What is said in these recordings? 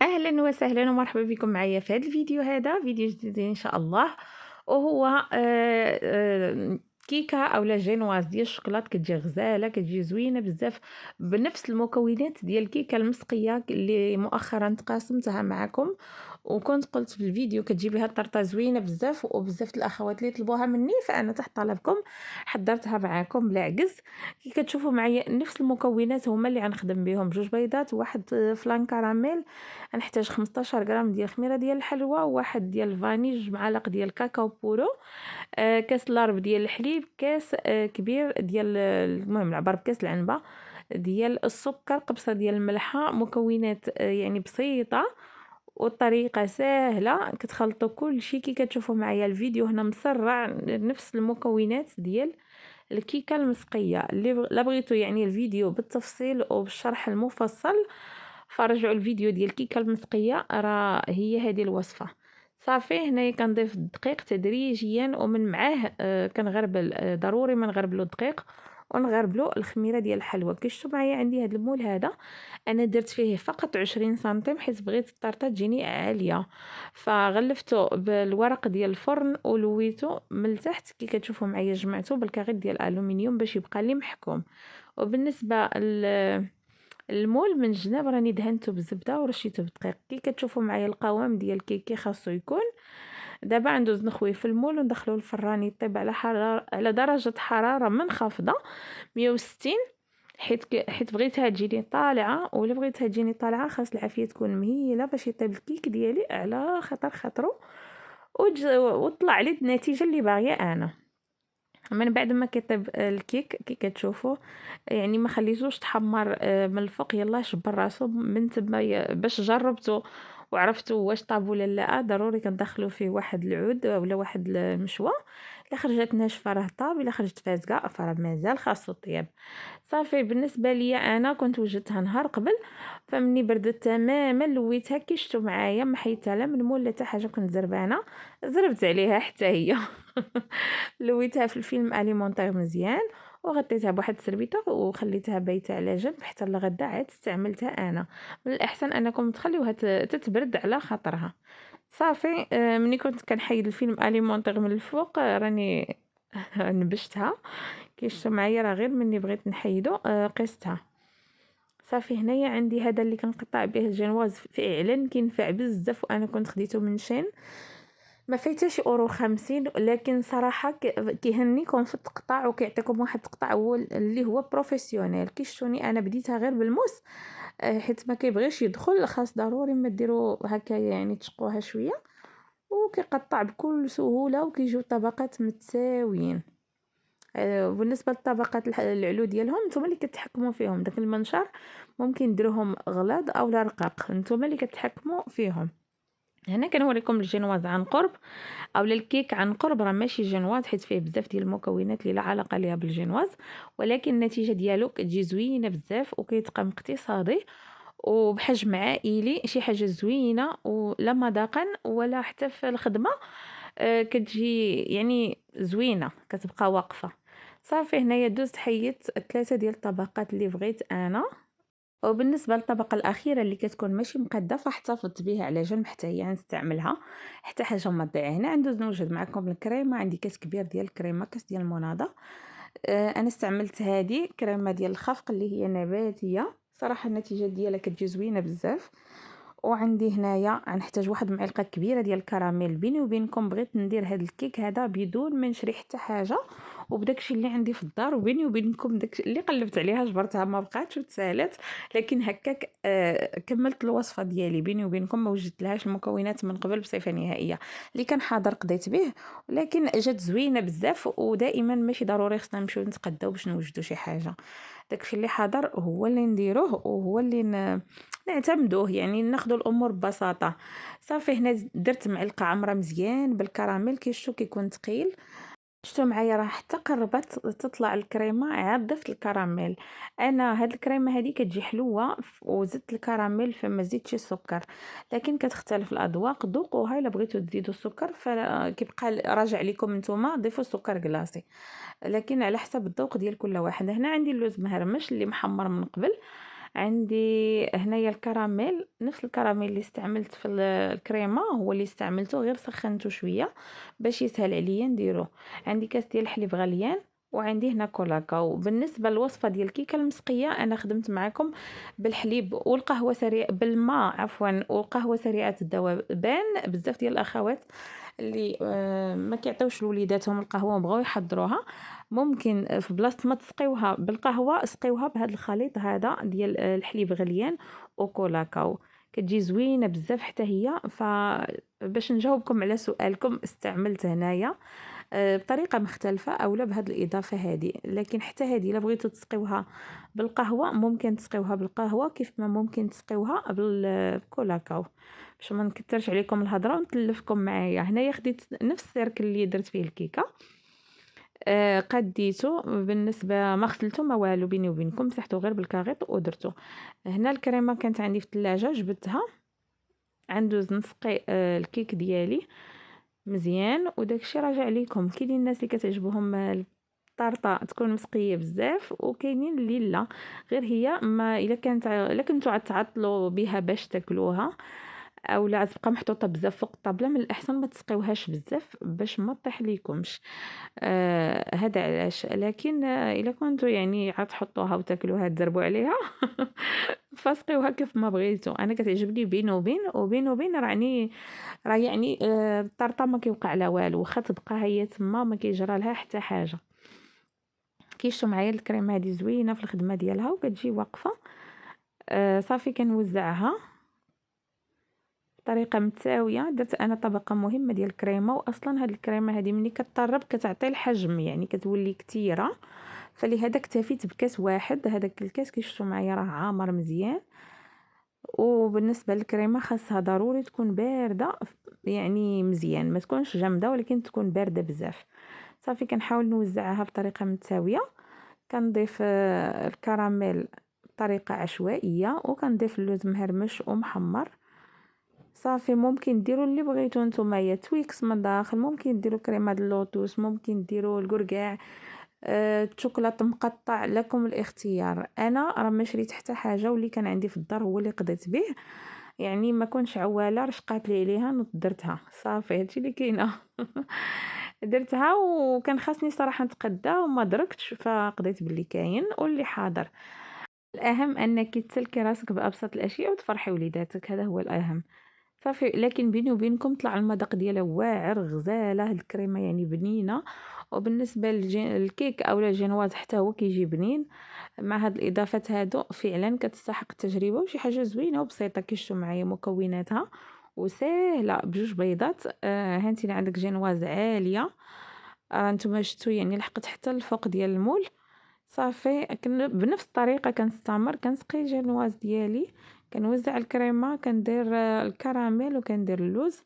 اهلا وسهلا ومرحبا بكم معايا في هذا الفيديو. هذا فيديو جديد ان شاء الله، وهو كيكه اولا جينواز ديال الشوكولات. كتجي غزاله، كتجي زوينه بزاف، بنفس المكونات ديال الكيكه المسقيه اللي مؤخرا تقاسمتها معكم. وكنت قلت في الفيديو كتجي بها الطرطه زوينه بزاف، وبزاف الاخوات اللي طلبوها مني، فانا تحت طلبكم حضرتها معكم بلا عجز. كي كتشوفوا معايا نفس المكونات هما اللي غنخدم بهم: جوج بيضات، واحد فلان كراميل، غنحتاج 15 غرام ديال الخميره ديال الحلوى، واحد ديال الفاني، جوج معالق ديال الكاكاو بورو، كاس لارب ديال الحليب، كاس كبير ديال المهم العبار بكاس العنبه ديال السكر، قبصه ديال الملحه. مكونات يعني بسيطه والطريقه سهله. كتخلطوا كل شيء كي كتشوفوا معايا الفيديو هنا مسرع، نفس المكونات ديال الكيكه المسقيه. اللي لا بغيتو يعني الفيديو بالتفصيل وبالشرح المفصل، فرجعوا الفيديو ديال الكيكه المسقيه، راه هي هذه الوصفه. صافي هنايا كنضيف الدقيق تدريجيا، ومن معاه كنغربل، ضروري ما نغربلو الدقيق ونغربلو الخميره ديال الحلوى. كيشتو معايا عندي هذا المول هذا، انا درت فيه فقط 20 سنتيم حيت بغيت الطرطه تجيني عاليه، فغلفته بالورق ديال الفرن ولويته من التحت. كي كتشوفوا معايا جمعته بالكاغيط ديال الالومنيوم باش يبقى لي محكوم. وبالنسبه المول من الجناب راني دهنته بالزبده ورشيته بالدقيق. كي كتشوفوا معايا القوام ديال الكيكه خاصو يكون. دابا ندوز نخويه في المول وندخلو الفران يطيب على حراره، على درجه حراره منخفضه 160، حيت بغيتها تجيني طالعه، ولا بغيتها تجيني طالعه خاص العافيه تكون مهيله باش يطيب الكيك ديالي على خطر خاطرو وطلع لي النتيجه اللي باغيه انا. من بعد ما كيطيب الكيك كي كتشوفوا، يعني ما خليتوش تحمر من الفوق، يلا شبر راسو من تما باش جربته وعرفتوا واش طاب ولا لا. ضروري كندخلوا فيه واحد العود ولا واحد المشوى. الا خرجت ناشفه راه طاب، الا خرجت فازقه فراه مازال خاصو طياب. صافي بالنسبه ليا انا كنت وجدتها نهار قبل، فمني بردت تماما لويتها كي شفتوا معايا، ما حيدتها لا من مول لا حتى حاجه، كنت زربانه زربت عليها حتى هي. لويتها في الفيلم اليمونتير مزيان، وغطيتها بواحد السربيطه وخليتها بايته على جنب حتى الغدا عاد استعملتها انا. من الاحسن انكم تخليوها تتبرد على خاطرها. صافي ملي كنت كنحيد الفيلم اليمونتير من الفوق، راني نبشتها. كيشتو معايا راه غير مني بغيت نحيدو قستها. صافي هنايا عندي هذا اللي كنقطع به الجنواز، فعلا كينفع بزاف، وانا كنت خديته من شين ما فايتاش اورو 50، لكن صراحه كيهنيكم في التقطاع وكيعطيكم واحد التقطاع هو اللي هو بروفيسيونيل. كيشتوني انا بديتها غير بالموس، حيت ما كيبغيش يدخل، خاص ضروري ما ديروا هكا يعني تشقوها شويه، وكيقطع بكل سهوله وكيجيو طبقات متساويين. بالنسبه للطبقات العلو ديالهم نتوما اللي كتحكموا فيهم. داك المنشار ممكن ديروهم غلاظ او رقاق، نتوما اللي كتحكموا فيهم. هنا كنوريكم الجينواز عن قرب، اولا الكيك عن قرب، راه ماشي جينواز حيت فيه بزاف ديال المكونات اللي لا علاقه ليها بالجينواز، ولكن النتيجه ديالو كتجي زوينه بزاف وكيتقام اقتصادي وبحجم عائلي، شي حاجه زوينه ولا مذاقا ولا حتى في الخدمه. كتجي يعني زوينه كتبقى واقفه. صافي هنايا دوزت حيدت 3 ديال الطبقات اللي بغيت انا. وبالنسبه للطبقه الاخيره اللي كتكون ماشي مقاده فاحتفظت بها على جنب حتى هي نستعملها، حتى حاجه ما تضيع. هنا ندوز نوجد معكم الكريمه. عندي كاس كبير ديال الكريمه، كاس ديال المناضه. انا استعملت هذه كريمه ديال الخفق اللي هي نباتيه، صراحه النتيجه ديالها كتجي زوينه بزاف. وعندي هنايا غنحتاج واحد المعلقه كبيره ديال الكراميل. بيني وبينكم بغيت ندير هذا الكيك هذا بدون ما نشري حتى حاجه، وبداكشي اللي عندي في الدار. وبيني وبينكم داك اللي قلبت عليها جبرتها ما بقاتش وتسالت، لكن هكاك كملت الوصفه ديالي. بيني وبينكم ما وجدت لهاش المكونات من قبل بصفه نهائيه، اللي كان حاضر قضيت به، ولكن جات زوينه بزاف. ودائما ماشي ضروري خصنا نمشيو نتقداو باش نوجدوا شي حاجه، داكشي اللي حاضر هو اللي نديروه وهو اللي نعتمدوه، يعني ناخذوا الامور ببساطه. صافي هنا درت معلقه عمره مزيان بالكراميل، كيشتو كيكون ثقيل. شفتوا معايا راه حتى قربت تطلع الكريمه عاد ضفت الكراميل. انا هاد الكريمه هذه كتجي حلوه وزدت الكراميل فما زيدتش السكر، لكن كتختلف الاذواق. ذوقوها الا بغيتوا تزيدوا السكر فكيبقى راجع لكم نتوما ضيفوا سكر كلاصي، لكن على حسب الذوق ديال كل واحد. هنا عندي اللوز مهرمش اللي محمر من قبل، عندي هنايا الكراميل، نفس الكراميل اللي استعملت في الكريمه هو اللي استعملته، غير سخنته شويه باش يسهل عليا نديروه. عندي كاس ديال الحليب غليان، وعندي هنا كولاكاو. بالنسبه للوصفه ديال الكيكه المسقيه انا خدمت معكم بالحليب والقهوه سريع بالماء عفوا، والقهوه سريعه الذوبان. بزاف ديال الاخوات اللي ما كيعطيوش لوليداتهم القهوه وبغاو يحضروها، ممكن في بلاصه ما تسقيوها بالقهوه سقيوها بهذا الخليط هذا ديال الحليب غليان وكولاكاو، كتجي زوينه بزاف حتى هي. فباش نجاوبكم على سؤالكم استعملت هنايا بطريقه مختلفه اولا بهذه الاضافه هذه، لكن حتى هذه الا بغيتو تسقيوها بالقهوه ممكن تسقيوها بالقهوه كيف ما ممكن تسقيوها بالكولاكاو. باش ما نكثرش عليكم الهضره ونتلفكم معايا، هنايا خديت نفس السيركل اللي درت فيه الكيكه، قديته. بالنسبه ما غسلته ما والو بيني وبينكم، مسحته غير بالكاغيط ودرته. هنا الكريمه كانت عندي في الثلاجه، جبتها عندوز نسقي الكيك ديالي مزيان، وداكشي راجع ليكم. كاينين الناس اللي كتعجبهم الطرطه تكون مسقيه بزاف، وكاينين اللي لا، غير هي ما الا كنتو غتعطلوا بها باش تاكلوها اولا غتبقى محطوطه بزاف فوق الطابله، من الاحسن ما تسقيوهاش بزاف باش ما طيح ليكمش. هذا علاش. لكن الا كنتو يعني غتحطوها وتاكلوها تزربوا عليها فاسقيوها كيف ما بغيتو. انا كتعجبني بين وبين وبين وبين، راه يعني الطرطه ما كيوقع لا والو، واخا تبقى هي تما ما كيجرى لها حتى حاجه. كيشتو معايا الكريمه هذه زوينه في الخدمه ديالها وكتجي واقفه. صافي كنوزعها بطريقه متساويه. درت انا طبقه مهمه ديال الكريمه، واصلا هاد الكريمه هذه ملي كتطرب كتعطي الحجم يعني كتولي كثيره، فلهذا اكتفيت بكاس واحد. هذاك الكاس كيشتو معايا راه عامر مزيان. وبالنسبه للكريمه خاصها ضروري تكون بارده يعني مزيان، ما تكونش جامده ولكن تكون بارده بزاف. صافي كنحاول نوزعها بطريقه متساويه، كنضيف الكراميل بطريقه عشوائيه، وكنضيف اللوز مهرمش ومحمر. صافي ممكن ديروا اللي بغيتو نتوما، يا تويكس من داخل، ممكن ديروا كريمه اللوتوس، ممكن ديروا الكركاع، الشوكولاط مقطع، لكم الاختيار. انا راه ما شريت حتى حاجه، واللي كان عندي في الدار هو اللي قضيت به، يعني ما كنتش عواله رشقات لي عليها نوض درتها. صافي هادشي اللي كاينه درتها وكان خاصني صراحه نتقدى وما دركتش، فقضيت باللي كاين واللي حاضر. الاهم انك تسلكي راسك بابسط الاشياء وتفرحي وليداتك، هذا هو الاهم. صافي. لكن بيني وبينكم طلع المذاق ديالها واعر غزاله، الكريمه يعني بنينه. وبالنسبه للكيك اولا الجينواز حتى هو كيجي بنين مع هاد الاضافات هادو، فعلا كتستحق التجربه وشي حاجه زوينه وبسيطه. كيشتو معايا مكوناتها وسهله بجوج بيضات. هانتي عندك جينواز عاليه، نتوما شفتوا يعني لحقت حتى الفوق ديال المول. صافي بنفس الطريقه كنستمر كنسقي الجينواز ديالي، كنوزع الكريمه، كندير الكراميل وكندير اللوز.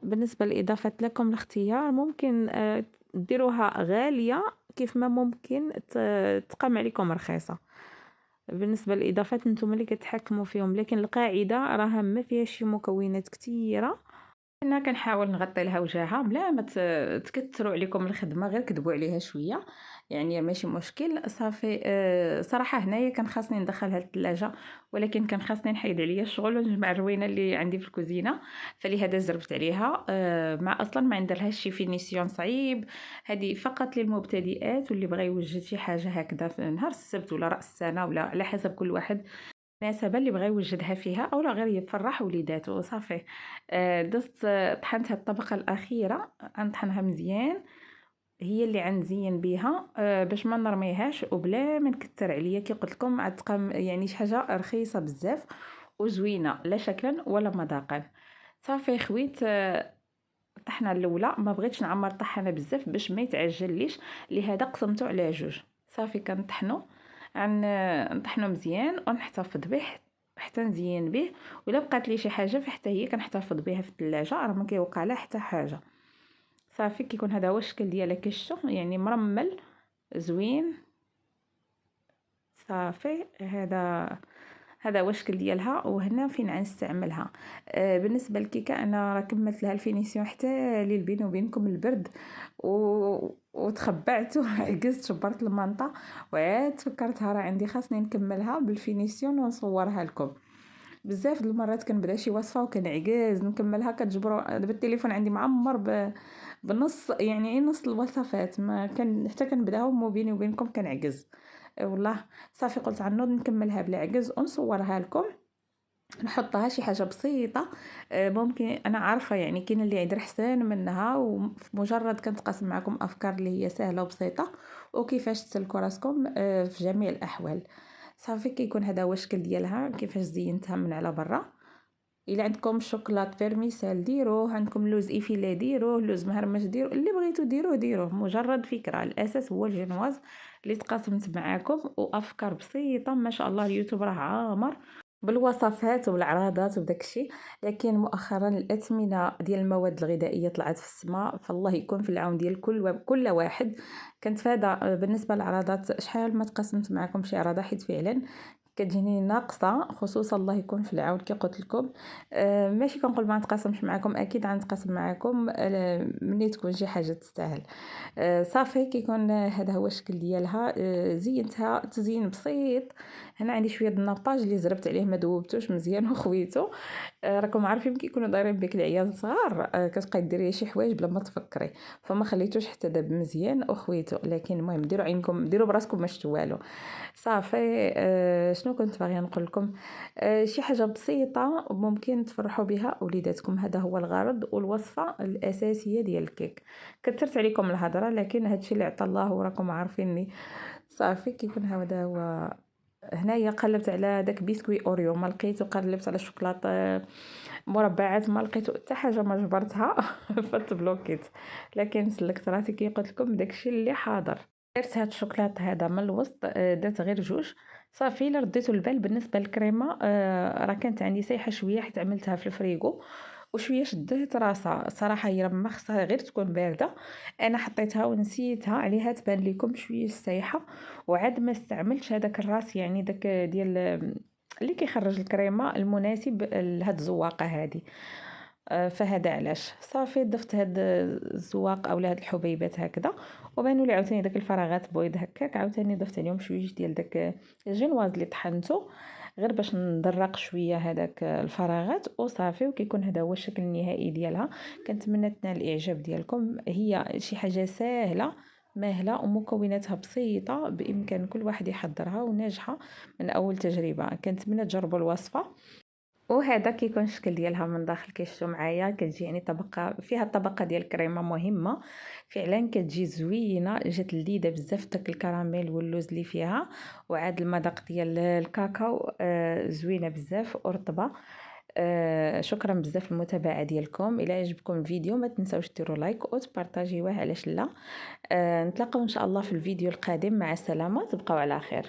بالنسبه للاضافات لكم الاختيار، ممكن ديروها غاليه كيف ما ممكن تقام عليكم رخيصه. بالنسبه للاضافات نتوما اللي كتحكموا فيهم، لكن القاعده راها ما فيها شي مكونات كثيره. انا كنحاول نغطي لها وجهها بلا ما تكثروا عليكم الخدمه، غير كذبوا عليها شويه يعني ماشي مشكل. صافي صراحه هنايا كان خاصني ندخلها للثلاجه، ولكن كان خاصني نحيد عليا الشغل ونجمع الروينه اللي عندي في الكوزينه، فلهذا زربت عليها. مع اصلا ما نديرلهاش شي فينيسيون صعيب، هذه فقط للمبتدئات واللي بغى يوجد شي حاجه هكذا في نهار السبت ولا راس السنه، ولا على حسب كل واحد المناسبة اللي بغى يوجدها فيها أولا غير يفرح وليداتو. صافي دزت طحنت هاد الطبقة الأخيرة، غنطحنها مزيان، هي اللي غنزين بيها باش ما نرميهاش وبلا ما نكتر عليا. كي قلت لكم غتبقى يعني شي حاجة رخيصة بزاف وزوينة لا شكلا ولا مذاقا. صافي خويت الطحنة الأولى ما بغيتش نعمر الطحنة بزاف باش ما يتعجليش، لهذا قسمته على جوج. صافي كنطحنو نطحنو مزيان ونحتفظ به حتى نزين به، ولا بقات لي شي حاجه فحتى هي كنحتفظ بها في الثلاجه، راه ما كيوقع لها حتى حاجه. صافي كيكون هذا هو الشكل ديالها كشتو يعني مرمل زوين. صافي هذا هذا هو الشكل ديالها. وهنا فين غنستعملها. بالنسبه للكيكه انا راه كملت لها الفينيسيون حتى ليل بيني وبينكم البرد، وتخبعت وعجزت شبرت المنطقه، وعاد فكرتها راه عندي خاصني نكملها بالفينيسيون ونصورها لكم. بزاف د المرات كنبدا شي وصفه وكنعجز نكملها، كتجبروا دابا التليفون عندي معمر بنص، يعني نص الوصفات ما كان حتى كنبداهم وبيني وبينكم كنعجز. والله صافي قلت عنوض نكملها بلا عجز ونصورها لكم، نحطها شي حاجه بسيطه. ممكن انا عارفه يعني كاين اللي يدير احسن منها، ومجرد كنتقاسم معكم افكار اللي هي سهله وبسيطه وكيفاش تسلكوا راسكم في جميع الاحوال. صافي كيكون هذا هو الشكل ديالها كيفاش زينتها من على برا. الا عندكم شوكولات فيرميسيل ديروه، عندكم لوز ايفيلي ديروه، لوز مهرمش ديروه، اللي بغيتو ديروه مجرد فكره. الاساس هو الجينواز اللي تقاسمت معاكم، وافكار بسيطه ما شاء الله. اليوتيوب راه عامر بالوصفات والعراضات وداكشي. لكن مؤخرا الاثمنه ديال المواد الغذائيه طلعت في السماء، فالله يكون في العون ديال كل واحد. كنتفادى بالنسبه للعراضات، شحال ما تقاسمت معكم شي عراضه حيت فعلا كتجيني ناقصه، خصوصا الله يكون في العون كي قلت لكم. ماشي كنقول ما نتقاسمش معكم، اكيد غنتقاسم معكم ملي تكون شي حاجه تستاهل. صافي كيكون هذا هو الشكل ديالها. زينتها تزيين بسيط. هنا عندي شويه د الناباج اللي زربت عليه ما ذوبتوش مزيان وخويته. راكم عارفين كيكونوا دايرين بك العيال صغار، كتبقاي ديري شي حوايج بلا ما تفكري، فما خليتوش حتى داب مزيان وخويته. لكن المهم ديروا عينكم، ديروا براسكم ما شفتوا والو. صافي شنو كنت باغيه نقول لكم؟ شي حاجه بسيطه ممكن تفرحوا بها وليداتكم، هذا هو الغرض والوصفه الاساسيه ديال الكيك. كثرت عليكم الهضره، لكن هادشي اللي عطى الله وراكم عارفيني. صافي كيكون هذا هو. هنايا قلبت على داك بيسكوي اوريو ما لقيتو، قلبت على الشوكولاته مربعات ما لقيتو حتى حاجه ما جبرتها فتبلوكيت. لكن سلكت راسي كي قلت لكم داكشي اللي حاضر. درت هاد الشوكولات هذا من الوسط، درت غير جوج. صافي الا رديتو البال بالنسبه للكريمه، راه كانت عندي سايحه شويه حيت عملتها في الفريغو وشويه شديت راسها. صراحه هي ما خصها غير تكون بارده، انا حطيتها ونسيتها عليها تبان لكم شويه سايحه، وعاد ما استعملتش هذاك الراس يعني داك ديال اللي كيخرج الكريمه المناسب لهاد الزواقه هذه. فهذا علاش صافي ضفت هاد الزواق او هاد الحبيبات هكذا، وبانوا لي عاوتاني داك الفراغات بويض هكاك، عاوتاني ضفت عليهم شويه ديال داك الجينواز اللي طحنته غير باش ندرق شويه هذاك الفراغات وصافي. وكيكون هذا هو الشكل النهائي ديالها. كنتمنى تنال الاعجاب ديالكم. هي شي حاجه سهله ماهله ومكوناتها بسيطه، بامكان كل واحد يحضرها وناجحه من اول تجربه. كنتمنى تجربوا الوصفه. وهذا كيكون الشكل ديالها من داخل كيشتو معايا. كتجي يعني طبقه فيها طبقه ديال الكريمه مهمه فعلا، كتجي زوينه، جات لذيذه بزاف داك الكراميل واللوز اللي فيها، وعاد المذاق ديال الكاكاو زوينه بزاف ورطبه. شكرا بزاف المتابعه ديالكم. الى عجبكم الفيديو ما تنساوش ديروا لايك وتبارطاجيوه علاش لا. نتلاقاو ان شاء الله في الفيديو القادم. مع السلامه، تبقاو على خير.